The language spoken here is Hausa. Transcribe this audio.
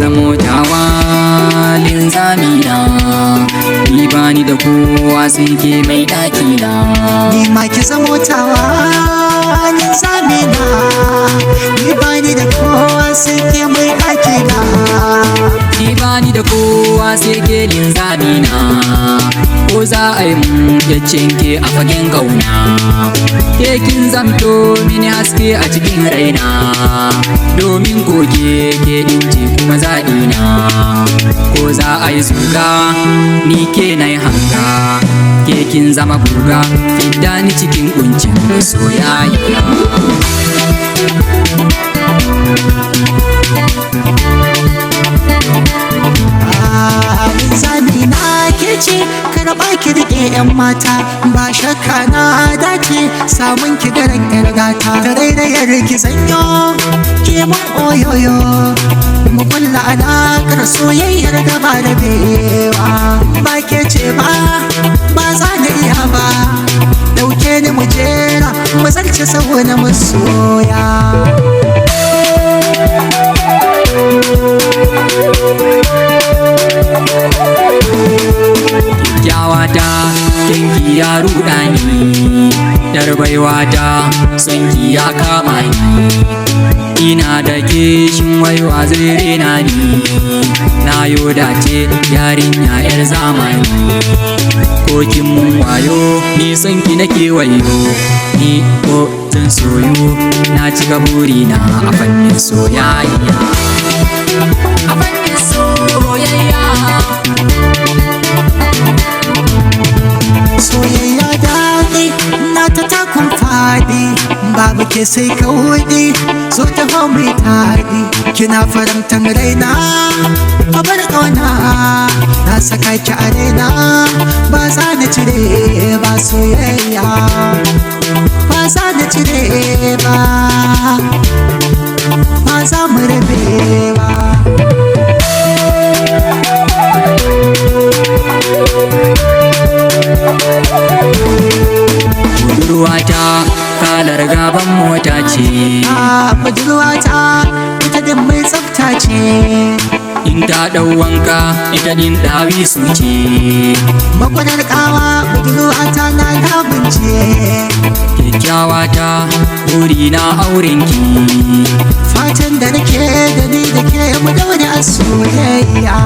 zamo tawa linzamina, ni bani da kowa sai ke mai ɗakina. Ni ma ki zamo tawa linzamina, ni bani da kowa sai ke mai ɗakina. Ni bani da kowa sai ke linzamina, ko za a yi mun yaccen ke a fagen gauna. Ke kin zamto mini haske a cikin raina, domin koke ke dince kuma zaɗina. Ko za a yi suka ni ke na yi hanga, ke kin zama guga fidda ni cikin kuncin soyayya. Linzamina ke ce karɓa ki riƙe 'yan mata, ba shakka na dace samun ki garan 'yar gata. Da rairayar ki zanyo ke mun oyoyo, mu kulla alaƙar soyayyar da ba da bewa. Ba ke ce ba za na iya ba, ɗauke ni mu jera mu zarce sau na masoya. Kyawata kinki ya ruɗa ni, yar baiwata sonki ya kama ni. Ina da kishin waiwa zai rena ni, na yo dace yarinya yar zamani. Ko kin mun wayo ni sonki nake wayo, ni ko zan soyo na cika burina a fannin soyayya. A fannin soyayya. Soyayya daɗi na ta takun faɗi, babu ke sai kawai so ta hau mai taɗi. Kina farantan raina a bar ƙauna, na saka ki a raina ba za na cire ba. Soyayya ba za na cire ba za mu rabe ba. Budurwata kalar gaban mota ce, budurwata ita din mai tsafta ce. in ta ɗau wanka ita din ɗawisu ce. Makwanar ƙawa budurwata na labince, kyakkyawata burina aurenki. fatan da nake da ni da ke mu daure a soyayya.